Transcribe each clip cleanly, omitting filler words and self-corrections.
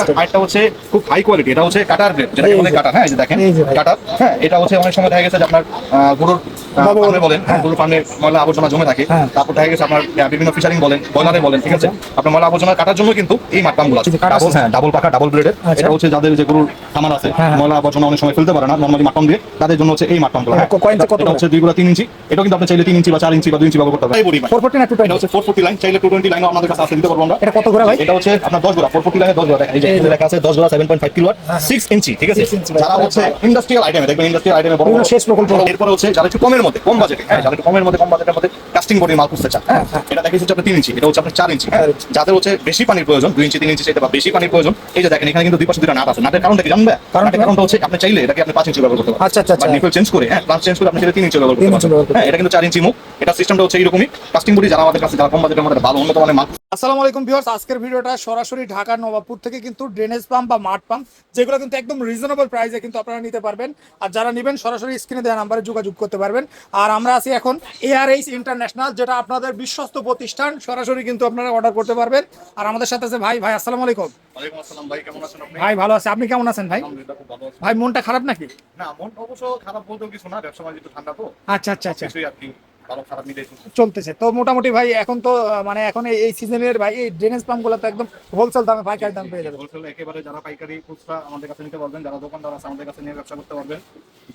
আরেকটা হচ্ছে খুব হাই কোয়ালিটি, এটা হচ্ছে কাটার গ্রেড, যেটাকে বলে কাটার। হ্যাঁ, এই যে দেখেন কাটার। হ্যাঁ, এটা হচ্ছে অনেক সময় দেখা গেছে যে আপনার গরুর ফার্মে বলেন, গরুর ফার্মে ময়লা আবর্জনা জমে থাকে, তারপর দেখা গেছে আপনার বিভিন্ন ফিশারিং বলেন, বয়লারে বলেন, ঠিক আছে, আপনার ময়লা আবর্জনা কাটার জন্য কিন্তু এই মাঠপাম্পগুলো আছে। ডাবল পাকা, ডাবল ব্লেডের। এটা হচ্ছে যাদের যে গরুর খামার আছে, ময়লা আবর্জনা অনেক সময় ফেলতে পারে না নরমালি মাঠপাম্প দিয়ে, তাদের জন্য হচ্ছে এই মাঠপাম্পগুলো। এটা হচ্ছে 2 গুণা 3 ইঞ্চি। এটা কিন্তু আপনি চাইলে 3 ইঞ্চি বা 4 ইঞ্চি বা 2 ইঞ্চি ব্যবহার করতে পারবেন। 440 না 220, এটা হচ্ছে 440 লাইন, চাইলে 220 লাইনও আমাদের কাছে আছে, দিতে পারবো আমরা। এটা কত গোড়া ভাই? এটা হচ্ছে আপনার 10 গোড়া, 440 লাইনে 10 গোড়া। দেখেন এই যে লেখা আছে 10 গোড়া 7.5 কিলোওয়াট 6 ইঞ্চি, ঠিক আছে। যারা হচ্ছে ইন্ডাস্ট্রিয়াল আইটেমে দেখবেন, ইন্ডাস্ট্রিয়াল আইটেমে বড় বড় শেষ প্রকল্প। এরপর হচ্ছে যারা একটু কমের মধ্যে, কম বাজেটে, হ্যাঁ, যারা একটু কমের মধ্যে, কম বাজেটের মধ্যে কাস্টিং বডির মাল খুঁজতে চান, হ্যাঁ, এটা দেখেন হচ্ছে আপনার 3 ইঞ্চি, এটা হচ্ছে আপনার 4 ইঞ্চি। হ্যাঁ, যাদের হচ্ছে বেশি পানির প্রয়োজন, 2 ইঞ্চি 3 ইঞ্চি চাইতে বা বেশি পানির প্রয়োজন, এই যে দেখেন এখানে কিন্তু দুই পাশে দুটো নাট আছে। নাটের কারণটা কি জানবে? কারণটা হচ্ছে আপনি চাইলে এটাকে আপনি 5 ইঞ্চি ব্যবহার করতে পারেন। আচ্ছা, নিপল চেঞ্জ করে, হ্যাঁ, প্লাস চেঞ্জ করে আপনি চাইলে 3 ইঞ্চি ব্যবহার করতে পারেন। হ্যাঁ, এটা কিন্তু 4 ইঞ্চি মুখ। এটা সিস্টেমটা হচ্ছে এরকমই। কাস্টিং বডি যারা আমাদের কাছে, যারা কম বাজেটের মধ্যে ভালো উন্নত মানের মাল। আসসালামু আলাইকুম ভিউয়ার্স, আজকের ভিডিওটা সরাসরি ঢাকার নবাবপুর থেকে কিন্তু ড্রেনেজ পাম্প বা মাঠ পাম্প, যেগুলো কিন্তু একদম রিজনেবল প্রাইসে কিন্তু আপনারা নিতে পারবেন। আর যারা নেবেন সরাসরি স্ক্রিনে দেওয়া নাম্বারে যোগাযোগ করতে পারবেন। আর আমরা আছি এখন ARH ইন্টারন্যাশনাল, যেটা আপনাদের বিশ্বস্ত প্রতিষ্ঠান, সরাসরি কিন্তু আপনারা অর্ডার করতে পারবেন। আর আমাদের সাথে আছে ভাই। আসসালামু আলাইকুম। ওয়ালাইকুম আসসালাম ভাই, কেমন আছেন আপনি? ভাই ভালো আছে, আপনি কেমন আছেন ভাই? আলহামদুলিল্লাহ খুব ভালো আছি। ভাই মনটা খারাপ নাকি? না, মন অবশ্য খারাপ বলতেও কিছু না, ব্যবসা বাণিজ্য একটু ঠান্ডা তো। আচ্ছা। কিছুই আর কি ভালো খারাপ মিলেই চলছে। চলতেছে তো মোটামুটি ভাই। এখন তো মানে এখন এই সিজনের ভাই এই ড্রেনেজ পাম্পগুলো তো একদম হোলসেল দামে, পাইকারি দাম পেয়ে যাবে। হোলসেল একেবারে, যারা পাইকারি খুচরা আমাদের কাছে নিতে পারবেন, যারা দোকানদার আছে আমাদের কাছে নিয়ে ব্যবসা করতে পারবেন,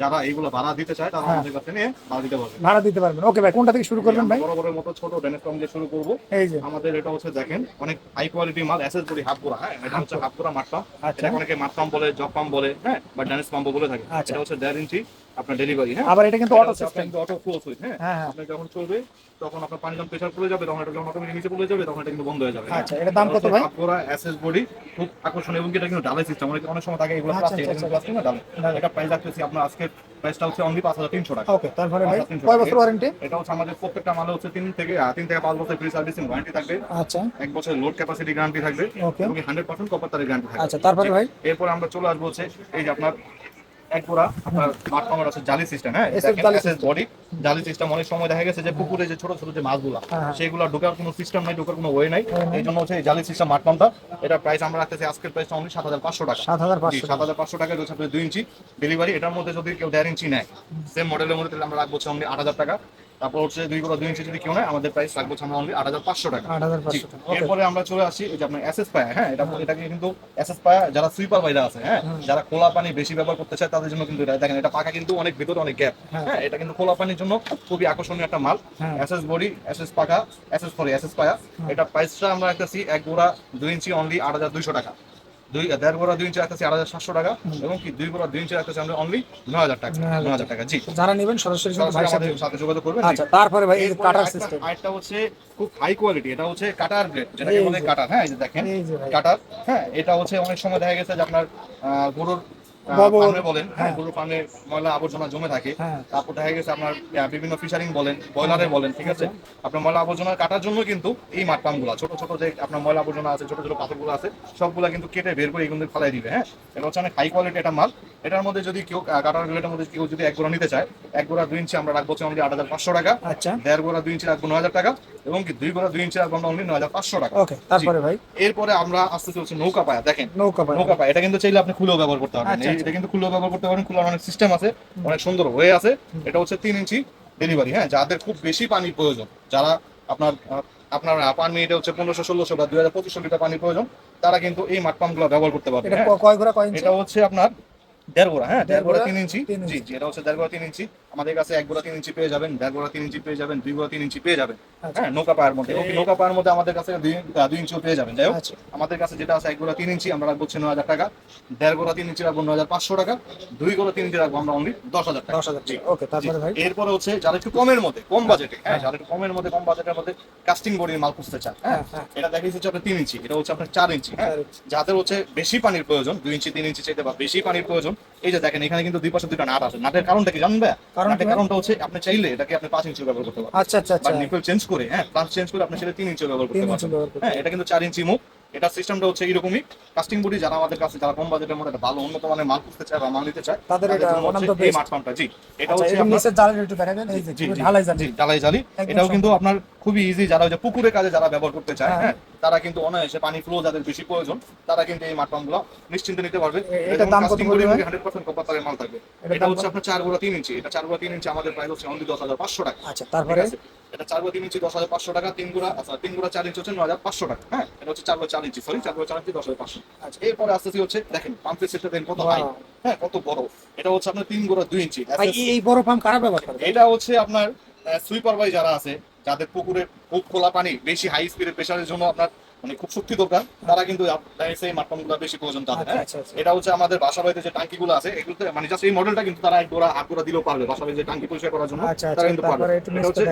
যারা এইগুলো ভাড়া দিতে চায় তারা আমাদের কাছে নিয়ে ভাড়া দিতে পারবেন। ভাড়া দিতে পারবেন। ওকে ভাই, কোনটা থেকে শুরু করবেন ভাই? বড় মতো ছোট ড্রেনেজ পাম্প দিয়ে শুরু করব। এই যে আমাদের এটা হচ্ছে দেখেন অনেক হাই কোয়ালিটি মাল, এসএস বডি হাফ গোড়া। হ্যাঁ, এটা হচ্ছে হাফ গোড়া মাঠ পাম্প। এটা অনেকে মাঠ পাম্প বলে, জব পাম্প বলে, হ্যাঁ, বা ড্রেনেজ পাম্প বলে থাকে। এটা হচ্ছে 1.5 ইঞ্চি আপনার ডেলিভারি। হ্যাঁ, আবার এটা কিন্তু auto system, auto flow switch. হ্যাঁ, আপনি যখন চলবে তখন আপনার পানি যখন প্রেসার পড়ে যাবে, তখন এটা যখন অটোমেটিক নিচে পড়ে যাবে, তখন এটা কিন্তু বন্ধ হয়ে যাবে। আচ্ছা, এটা দাম কত ভাই? পুরো এসএস বডি, খুব আকর্ষণীয়, এবং এটা কিন্তু ডালাই সিস্টেম। অনেক সময় থাকে এগুলো প্লাস্টিক, এটা কিন্তু প্লাস্টিক না, ডালাই। এটা প্রাইস রাখতেছি আপনার আজকে প্রাইসটা হচ্ছে অনলি 5300 টাকা। ওকে, তারপরে ভাই কয় বছর ওয়ারেন্টি? এটা হচ্ছে আমাদের প্রত্যেকটা মালে হচ্ছে 3 থেকে 5 বছর ফ্রি সার্ভিসিং ওয়ারেন্টি থাকবে। আচ্ছা, 1 বছর লোড ক্যাপাসিটি গ্যারান্টি থাকবে, এবং 100% কপার তারের গ্যারান্টি থাকবে। আচ্ছা, তারপরে ভাই এরপর আমরা চলে আসবো হচ্ছে এই যে আপনার এক গোড়া আপনার মাঠ পাম্পের আছে জালি সিস্টেম। হ্যাঁ, বডি জালি সিস্টেম। অনেক সময় দেখা গেছে যে পুকুরে যে ছোট ছোট যে মাছগুলা, সেগুলো ঢোকার কোনো সিস্টেম নাই, ঢোকার কোনো ওয়ে নাই। এই জন্য হচ্ছে এই জালি সিস্টেম মাঠ পাম্পটা, এটা প্রাইস আমরা রাখতেছি আজকের প্রাইসটা অনলি 7500 টাকা। 7500 টাকা হচ্ছে আপনার 2 ইঞ্চি ডেলিভারি। এটার মধ্যে যদি কেউ 1.5 ইঞ্চি নেয় সেম মডেলের মধ্যে, তাহলে আমরা রাখবো অনলি 8000 টাকা। তারপর হচ্ছে 2 গোড়া 2 ইঞ্চি যদি কেউ নেয়, আমাদের প্রাইস রাখবো আমরা অনলি 8500 টাকা। এরপরে আমরা চলে আসি এই যে আপনার এসএস পায়া। হ্যাঁ, এটাকে কিন্তু এসএস পায়া যারা সুইপার বাইরে আছে, হ্যাঁ, যারা খোলা পানি বেশি ব্যবহার করতে চায়, তাদের জন্য কিন্তু এটা দেখেন, এটা পাকা কিন্তু অনেক ভিতরে অনেক গ্যাপ। হ্যাঁ, এটা কিন্তু খোলা পানির জন্য খুবই আকর্ষণীয় একটা মাল। এসএস বডি, এসএস পাকা, এসএস পায়া। এটা প্রাইসটা আমরা রাখতেছি 1 গোড়া 2 ইঞ্চি অনলি 8200 টাকা। 1.5 গোড়া 2 ইঞ্চি রাখতেছি 8700 টাকা, এবং কি 2 গোড়া 2 ইঞ্চি রাখতেছি আমরা অনলি 9000 টাকা। 9000 টাকা। জি, যারা নেবেন সরাসরি আমাদের সাথে যোগাযোগ করবেন। আচ্ছা, তারপরে ভাই এই কাটার সিস্টেম, আরেকটা হচ্ছে খুব হাই কোয়ালিটি, এটা হচ্ছে কাটার গ্রেড, যেটাকে বলে কাটার। হ্যাঁ, এই যে দেখেন কাটার। হ্যাঁ, এটা হচ্ছে অনেক সময় দেখা গেছে যে আপনার গরুর ফার্মে বলেন, হ্যাঁ, গরুর ফার্মে ময়লা আবর্জনা জমে থাকে, তারপর দেখা গেছে আপনার বিভিন্ন ফিশারিং বলেন, বয়লারে বলেন, ঠিক আছে, আপনার ময়লা আবর্জনা কাটার জন্য কিন্তু এই মাঠ পাম্পগুলো, ছোট ছোট যে আপনার ময়লা আবর্জনা আছে, ছোট ছোট পাথরগুলো আছে, সবগুলো কিন্তু কেটে বের করে এগুলো ফেলাই দিবে। হ্যাঁ, এটা হচ্ছে অনেক হাই কোয়ালিটি একটা মাল। এটার মধ্যে যদি কেউ কাটার গ্রেডের মধ্যে কেউ যদি 1 গোড়া নিতে চায়, 1 গোড়া 2 ইঞ্চি আমরা রাখবো অনলি 8500 টাকা। আচ্ছা, 1.5 গোড়া 2 ইঞ্চি রাখবো 9000 টাকা, এবং কি 2 গোড়া 2 ইঞ্চি রাখবো অনলি 9500 টাকা। ওকে, তারপরে ভাই এরপরে আমরা আস্তে আস্তে হচ্ছে নৌকা পায়া। দেখেন নৌকা পায়া, এটা কিন্তু চাইলে আপনি খুলেও ব্যবহার করতে পারবেন। এটা কিন্তু খুলেও ব্যবহার করতে পারেন, খোলার অনেক সিস্টেম আছে, অনেক সুন্দর ওয়ে আছে। এটা হচ্ছে 3 ইঞ্চি ডেলিভারি। হ্যাঁ, যাদের খুব বেশি পানির প্রয়োজন, যারা আপনার পার মিনিটে হচ্ছে 1500 1600 বা 2000 লিটার পানির প্রয়োজন, তারা কিন্তু এই মাঠ পাম্পগুলো ব্যবহার করতে পারবে। এটা হচ্ছে আপনার 1.5 গোড়া। হ্যাঁ, 1.5 গোড়া 3 ইঞ্চি। জি, এটা হচ্ছে 1.5 গোড়া 3 ইঞ্চি। আমাদের কাছে 1 গোড়া 3 ইঞ্চি পেয়ে যাবেন, 1.5 গোড়া 3 ইঞ্চি পেয়ে যাবেন, 2 গোড়া 3 ইঞ্চি পেয়ে যাবেন। হ্যাঁ, নৌকা পায়ের মধ্যে, নৌকা পায়ের মধ্যে আমাদের কাছে 2 ইঞ্চিও পেয়ে যাবেন। যাই হোক, আমাদের কাছে যেটা আছে 1 গোড়া 3 ইঞ্চি আমরা রাখবো 9000 টাকা, 1.5 গোড়া 3 ইঞ্চি রাখবো 9500 টাকা, 2 গোড়া 3 ইঞ্চি রাখবো আমরা অনলি 10000 টাকা। ওকে, তারপরে ভাই এরপরে হচ্ছে যারা একটু কমের মধ্যে, কম বাজেটে, হ্যাঁ, যারা একটু কমের মধ্যে, কম বাজেটের মধ্যে কাস্টিং বডির মাল খুঁজতে চান, হ্যাঁ, এটা দেখাইছি হচ্ছে আপনার 3 ইঞ্চি, এটা হচ্ছে আপনার 4 ইঞ্চি। হ্যাঁ, যাদের হচ্ছে বেশি পানির প্রয়োজন, 2 ইঞ্চি 3 ইঞ্চি চাইতে বা বেশি পানির প্রয়োজন, এই যে দেখেন এখানে কিন্তু দুই পাশে দুটো নাট আছে। নাটের কারণটা কি জানবে? কারণটা হচ্ছে আপনি চাইলে এটাকে আপনি 5 ইঞ্চি ব্যবহার করতে পারেন। আচ্ছা, নিপল চেঞ্জ করে, হ্যাঁ, প্লাস চেঞ্জ করে আপনি চাইলে 3 ইঞ্চি ব্যবহার করতে পারেন। হ্যাঁ, এটা কিন্তু 4 ইঞ্চি মুখ। এটা সিস্টেমটা হচ্ছে এরকমই। কাস্টিং বডি যারা আমাদের কাছে, যারা কম বাজেটের মধ্যে একটা ভালো উন্নত মানের মাল খুঁজতে চায় বা মাল নিতে চায়, তাদের এটা এই মাঠ পাম্পটা। জি, এটা হচ্ছে নিচের জালি, একটু দেখাবেন, এই যে ঢালাই জালি। এটাও কিন্তু আপনার খুবই ইজি, যারা ওই যে পুকুরের কাজে যারা ব্যবহার করতে চায়, হ্যাঁ, তারা কিন্তু অনায়াসে পানি ফ্লো যাদের বেশি প্রয়োজন তারা কিন্তু এই মাঠ পাম্পগুলো নিশ্চিন্তে নিতে পারবে। এটার দাম কত পড়বে? 100% কপার তারের মাল থাকবে। এটা হচ্ছে আপনার 4 গুণা 3 ইঞ্চি, এটা 4 গুণা 3 ইঞ্চি আমাদের প্রাইস হচ্ছে অনলি 10,500 টাকা। আচ্ছা তারপরে এটা 4 গুণা 3 ইঞ্চি 10,500 টাকা, 3 গুণা 4 ইঞ্চি হচ্ছে 9,500 টাকা। হ্যাঁ, এটা হচ্ছে 4 গুণা 4 ইঞ্চি, সরি 4 গুণা 4 ইঞ্চি 10,500। আচ্ছা, এরপরে আসতেছি হচ্ছে দেখেন পাম্পের সেটটা দেখেন কত হাই, হ্যাঁ কত বড়। এটা হচ্ছে আপনার 3 গুণা 2 ইঞ্চি। ভাই এই বড় পাম্প কারা ব্যবহার করে? এটা হচ্ছে আপনার সুইপার ভাই যারা আছে, যাদের পুকুরে খুব খোলা পানি, বেশি হাই স্পিডের প্রেসারের জন্য আপনার মানে খুব শক্তি দরকার, তারা কিন্তু সেই মাঠপাম্পগুলো বেশি প্রয়োজন তাদের। হ্যাঁ, এটা হচ্ছে আমাদের বাসা বাড়িতে যে ট্যাঙ্কিগুলো আছে এগুলোতে মানে জাস্ট এই মডেলটা কিন্তু তারা এক গোড়া হাত গোড়া দিলেও পারবে বাসা বাড়িতে যে ট্যাঙ্কি পরিষ্কার করার জন্য, তারা কিন্তু পারবে। এটা হচ্ছে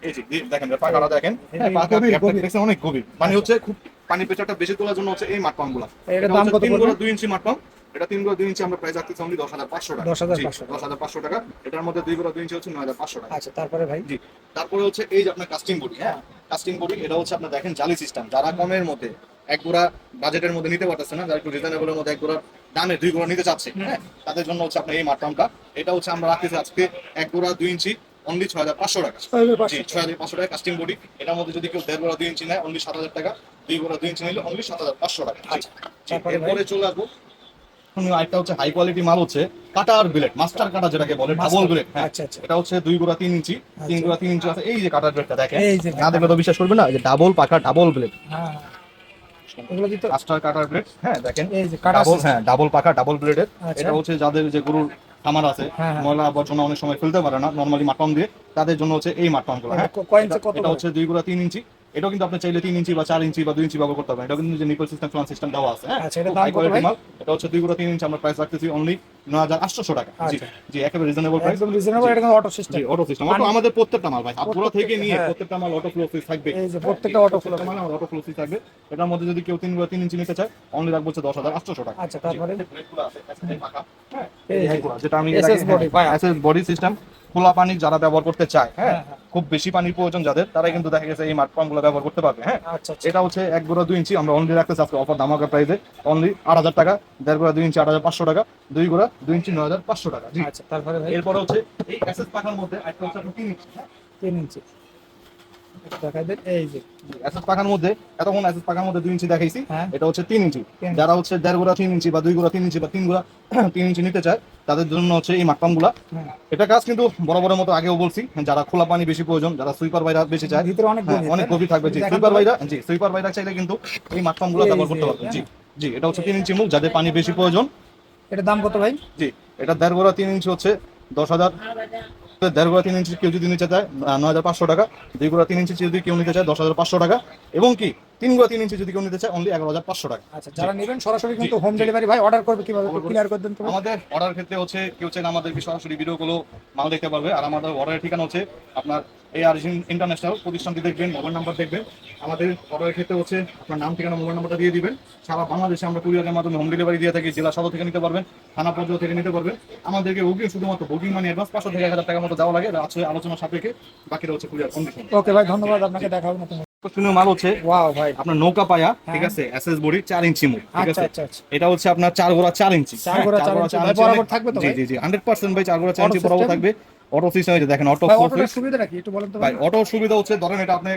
এই যে দেখেন পাকাটা দেখেন, হ্যাঁ পাকা দেখছেন অনেক গভীর, মানে হচ্ছে খুব পানি প্রেসারটা বেশি তোলার জন্য হচ্ছে এই মাঠপাম্পগুলো। এর দাম কত? 3 গুণা 2 ইঞ্চি মাঠপাম্প, এটা 3 গুণা 2 ইঞ্চি আমরা প্রাইস রাখতেছি অনলি 10,500 টাকা। 10,500 টাকা। এটার মধ্যে 2 গুণা 2 ইঞ্চি হচ্ছে 9,500 টাকা। আচ্ছা তারপরে ভাই জি, তারপরে হচ্ছে এই যে আপনার কাস্টিং বডি, হ্যাঁ কাস্টিং বডি এটা হচ্ছে আপনার দেখেন জালি সিস্টেম, যারা কমের মধ্যে এক গোড়া বাজেটের মধ্যে নিতে পারতেছে না, যারা একটু রিজনেবলের মধ্যে এক গোড়া দামে 2 গোড়া নিতে চাচ্ছে, হ্যাঁ তাদের জন্য হচ্ছে আপনার এই মাঠপাম্পটা। এটা হচ্ছে আমরা রাখতেছি আজকে এক গোড়া 2 ইঞ্চি অনলি 6,500 টাকা। জি 6,500 টাকা কাস্টিং বডি। এটার মধ্যে যদি কেউ 1.5 গোড়া 2 ইঞ্চি নেয় অনলি 7,000 টাকা, 2 গোড়া 2 ইঞ্চি নিলে অনলি 7,500 টাকা। আচ্ছা এরপরে চলে আসবো আরেকটা হচ্ছে হাই কোয়ালিটি মাল হচ্ছে কাটার ব্লেড, মাস্টার কাটা যেটাকে বলে ডাবল ব্লেড। আচ্ছা আচ্ছা এটা হচ্ছে 2 গুণা 3 ইঞ্চি, 3 গুণা 3 ইঞ্চি আছে। এই যে কাটার ব্লেডটা দেখেন, না দেখলে তো বিশ্বাস করবে না, এই যে ডাবল পাকা ডাবল ব্লেড, হ্যাঁ এগুলো দিতে মাস্টার কাটার ব্লেড। হ্যাঁ দেখেন এই যে কাটা ডাবল, হ্যাঁ ডাবল পাকা ডাবল ব্লেডের। আচ্ছা। এটা হচ্ছে যাদের যে গরুর খামার আছে, ময়লা আবর্জনা অনেক সময় ফেলতে পারে না নরমালি মাঠপাম্প দিয়ে, তাদের জন্য হচ্ছে এই মাঠপাম্পগুলো। হ্যাঁ এটা হচ্ছে 2 গুণা 3 ইঞ্চি। এটাও কিন্তু আপনি চাইলে 3 ইঞ্চি বা 4 ইঞ্চি বা 2 ইঞ্চি ব্যবহার করতে পারবেন। এটা কিন্তু যে নিপল সিস্টেম ফ্লান সিস্টেম দেওয়া আছে। হ্যাঁ আচ্ছা এটা দাম কত ভাই? এটা হচ্ছে 2 গুণা 3 ইঞ্চি আমরা প্রাইস রাখতেছি অনলি 9,800 টাকা। জি জি একেবারে রিজনেবল প্রাইস, একদম রিজনেবল। এটা অটো সিস্টেম, জি অটো সিস্টেম। অটো আমাদের প্রত্যেকটা মাল ভাই আপুরা থেকে নিয়ে প্রত্যেকটা মাল অটো ফ্লো সুইচ থাকবে। এই যে প্রত্যেকটা অটো ফ্লো মানে অটো ফ্লো সুইচ থাকবে। এটার মধ্যে যদি কেউ 3 গুণা 3 ইঞ্চি নিতে চায় অনলি রাখবো হচ্ছে 10,800 টাকা। আচ্ছা তারপরে ব্লেডগুলো আছে এই পাকা, হ্যাঁ এই যেটা আমি SS body SS body system খোলা পানি যারা ব্যবহার করতে চায়, হ্যাঁ খুব বেশি পানির প্রয়োজন যাদের, তারা কিন্তু দেখা গেছে এই মাঠপাম্পগুলো ব্যবহার করতে পারবে। হ্যাঁ আচ্ছা এটা হচ্ছে 1 গুণা 2 ইঞ্চি আমরা অনলি রাখতেছি আজকে অফার ধামাকা প্রাইসে অনলি 8,000 টাকা। 1.5 গুণা 2 ইঞ্চি 8,500 টাকা, 2 গুণা 2 ইঞ্চি 9,500 টাকা। জি আচ্ছা তারপরে ভাই এরপর হচ্ছে এই এসএস পাখার মধ্যে একটা হচ্ছে 3 ইঞ্চি, 3 ইঞ্চি দেখাই দেন। এই যে এসএস পাখার মধ্যে এতক্ষণ এসএস পাখার মধ্যে 2 ইঞ্চি দেখাইছি, হ্যাঁ এটা হচ্ছে 3 ইঞ্চি। যারা হচ্ছে 1.5 গুণা 3 ইঞ্চি বা 2 গুণা 3 ইঞ্চি বা 3 গুণা 3 ইঞ্চি নিতে চায় তাদের জন্য হচ্ছে এই মাঠপাম্পগুলা। এটা কাজ কিন্তু বড় বড় মতো আগেও বলছি, যারা খোলা পানি বেশি প্রয়োজন, যারা সুইপার ভাইরা বেশি চায়, ভিতরে অনেক গভীর থাকবে। জি সুইপার ভাইরা চাইলে কিন্তু এই মাঠপাম্পগুলো ব্যবহার করতে পারবেন। জি জি এটা হচ্ছে 3 ইঞ্চি মুখ, যাদের পানি বেশি প্রয়োজন। এটা দাম কত ভাই? জি এটা 1.5 গুণা 3 ইঞ্চি হচ্ছে 10,000। 1.5 গুণা 3 ইঞ্চি কেউ যদি নিতে চায় 9,500 টাকা। 2 গুণা 3 ইঞ্চি যদি কেউ নিতে চায় 10,500 টাকা, এবং কি 3 গুণা 3 ইঞ্চি যদি কেউ নিতে চায় অনলি 11,500 টাকা। আচ্ছা যারা নেবেন সরাসরি কিন্তু হোম ডেলিভারি ভাই অর্ডার করবে কিভাবে ক্লিয়ার করে দেন তো? আমাদের অর্ডার ক্ষেত্রে হচ্ছে কেউ চাইলে আমাদেরকে সরাসরি ভিডিও গুলো মাল দেখতে পারবে। আর আমাদের অর্ডারের ঠিকানা হচ্ছে আপনার AR ইন্টারন্যাশনাল প্রতিষ্ঠানটি দেখবেন, মোবাইল নাম্বার দেখবেন। আমাদের অর্ডারের ক্ষেত্রে হচ্ছে আপনার নাম ঠিকানা মোবাইল নাম্বারটা দিয়ে দিবেন। সারা বাংলাদেশে আমরা কুরিয়ারের মাধ্যমে হোম ডেলিভারি দিয়ে থাকি। জেলা সদর থেকে নিতে পারবেন, থানা পর্যায়ে থেকে নিতে পারবেন। আমাদেরকে বুকিং শুধুমাত্র বুকিং মানে অ্যাডভান্স 500 থেকে 1,000 টাকার মতো দেওয়া লাগে, আছে আলোচনা সাপেক্ষে, বাকিটা হচ্ছে কুরিয়ার কন্ডিশন। ওকে ভাই ধন্যবাদ, আপনাকে দেখা হবে নতুন আকর্ষণীয় মাল হচ্ছে ওয়াও ভাই আপনার নৌকা পায়া, ঠিক আছে এসএস বডি 4 ইঞ্চি মুখ, ঠিক আচ্ছা আছে। আচ্ছা আচ্ছা এটা হচ্ছে আপনার 4 গুণা 4 ইঞ্চি, 4 গুণা 4 ইঞ্চি ভাই বরাবর থাকবে তো জি ভাই? জি জি 100% ভাই 4 গুণা 4 ইঞ্চি বরাবর থাকবে। অটো সিস্টেম এই যে দেখেন অটো ভাই ফ্লো অটোর সুবিধাটা কি একটু বলেন তো ভাই। ভাই? অটো সুবিধা হচ্ছে ধরেন এটা আপনি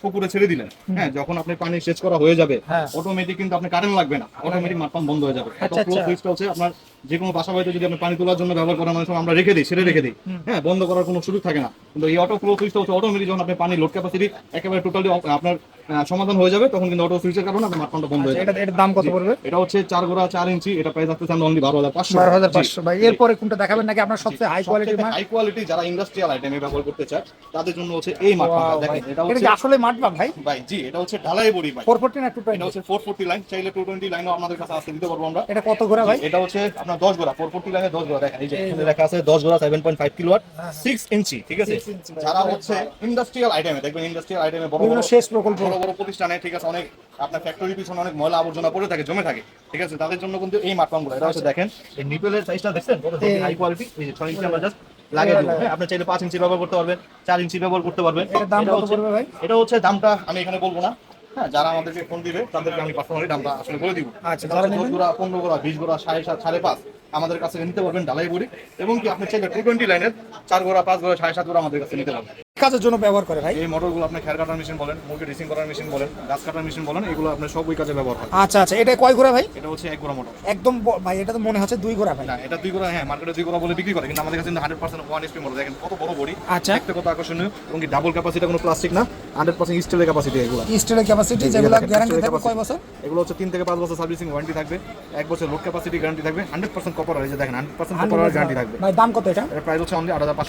পুকুরে ছেড়ে দিলেন, হ্যাঁ যখন আপনি পানি সেচ করা হয়ে যাবে হ্যাঁ। অটোমেটিক কিন্তু আপনি কারেন্ট লাগবে না, অটোমেটিক মাঠপাম্প বন্ধ হয়ে যাবে। অটো আচ্ছা, ফ্লো আচ্ছা। সুইচটা হচ্ছে আপনার যে কোনো বাসা বাড়িতে যদি আপনি পানি তোলার জন্য ব্যবহার করার সময় আমরা রেখে দিই, ছেড়ে রেখে দিই, হ্যাঁ বন্ধ করার কোনো সুযোগ থাকে না। কিন্তু এই অটো ফ্লো সুইচটা হচ্ছে অটোমেটিক যখন আপনি পানি লোড ক্যাপাসিটি একেবারে টোটালি আপনার সমাধান হয়ে যাবে, তখন কিন্তু অটো সুইচের কারণে আপনার মাঠপাম্পটা বন্ধ হয়ে যাবে। এটার দাম কত পড়বে? এটা হচ্ছে 4 গুণা 4 ইঞ্চি, এটা প্রাইস আসছে আমরা অনলি 12,500। 12,500 ভাই। এরপরে কোনটা দেখাবেন নাকি আপনার সবচেয়ে হাই কোয়ালিটির মাল? হাই কোয়ালিটি যারা ইন্ডাস্ট্রিয়াল আইটেমে ব্যবহার করতে চায় তাদের জন্য হচ্ছে এই মাঠপাম্পটা Wow, ভাই। দেখেন। এটা এটা হচ্ছে কি আসলে মাঠ বা ভাই? ভাই জি এটা হচ্ছে ঢালাই বডি ভাই। 440 না 220? এটা হচ্ছে 440 লাইন, চাইলে 220 লাইনও আপনাদের কাছে আসতে দিতে পারবো আমরা। এটা কত ঘোড়া ভাই? এটা হচ্ছে আপনার 10 গোড়া 440 লাইনে 10 গোড়া দেখেন, এই যে এখানে লেখা আছে 10 গোড়া 7.5 কিলোওয়াট 6 ইঞ্চি, ঠিক আছে। 6 ইঞ্চি ভাই। যারা হচ্ছে ইন্ডাস্ট্রিয়াল আইটেমে দেখবেন, ইন্ডাস্ট্রিয়াল আইটেমে বড় বিভিন্ন বড় শেষ প্রকল্প বড় বড় প্রতিষ্ঠানে, ঠিক আছে, অনেক আপনার ফ্যাক্টরি পিছনে অনেক ময়লা আবর্জনা পড়ে থাকে, জমে থাকে, ঠিক আছে, তাদের জন্য কিন্তু এই মাঠপাম্পগুলো। এটা হচ্ছে দেখেন এই নিপেলের সাইজটা দেখছেন কত হাই কোয়ালিটি, এই যে 6 ইঞ্চি আমরা জাস্ট লাগিয়ে দেব। হ্যাঁ আপনি চাইলে 5 ইঞ্চি ব্যবহার করতে পারবেন, 4 ইঞ্চি ব্যবহার করতে পারবেন। এটার দাম কত পড়বে ভাই? এটা হচ্ছে দামটা আমি এখানে বলবো না, হ্যাঁ যারা আমাদেরকে ফোন দিবে তাদেরকে আমি পার্সোনালি দামটা আসলে বলে দিব। আচ্ছা যারা নেবেন 10 গোড়া 15 গোড়া 20 গোড়া 7.5 5.5 আমাদের কাছে নিতে পারবেন ঢালাই বডি, এবং কি আপনি চাইলে 220 লাইনের 4 গোড়া 5 গোড়া 7.5 গোড়া আমাদের কাছে নিতে পারবেন। কাজের জন্য ব্যবহার করে ভাই? এই মোটরগুলো আপনি খের কাটার মেশিন বলেন, মুরগি ড্রেসিং করার মেশিন বলেন, গাছ কাটার মেশিন বলেন, এগুলো আপনার সব ওই কাজে ব্যবহার হয়। আচ্ছা আচ্ছা, এটা কয় ঘোড়া ভাই? এটা হচ্ছে 1 গোড়া মোটর। একদম ভাই এটা তো মনে হচ্ছে 2 ঘোড়া ভাই। না, এটা 2 গোড়া, হ্যাঁ মার্কেটে 2 গোড়া বলে বিক্রি করে, কিন্তু আমাদের কাছে 100% 1 HP মোটর। দেখেন কত বড় বডি, আচ্ছা, দেখতে কত আকর্ষণীয়, এবং কি ডাবল ক্যাপাসিটি, কোনো প্লাস্টিক না, 100% স্টিলের ক্যাপাসিটি এগুলো। স্টিলের ক্যাপাসিটি, যেগুলো গ্যারান্টি থাকবে কয় বছর? এগুলো হচ্ছে 3 থেকে 5 বছর সার্ভিসিং ওয়ারেন্টি থাকবে, 1 বছর লোড ক্যাপাসিটি গ্যারান্টি থাকবে, 100% কপার, এই যে দেখেন 100% কপার গ্যারান্টি থাকবে। ভাই দাম কত এটা? এর প্রাইস হচ্ছে অনলি 8500।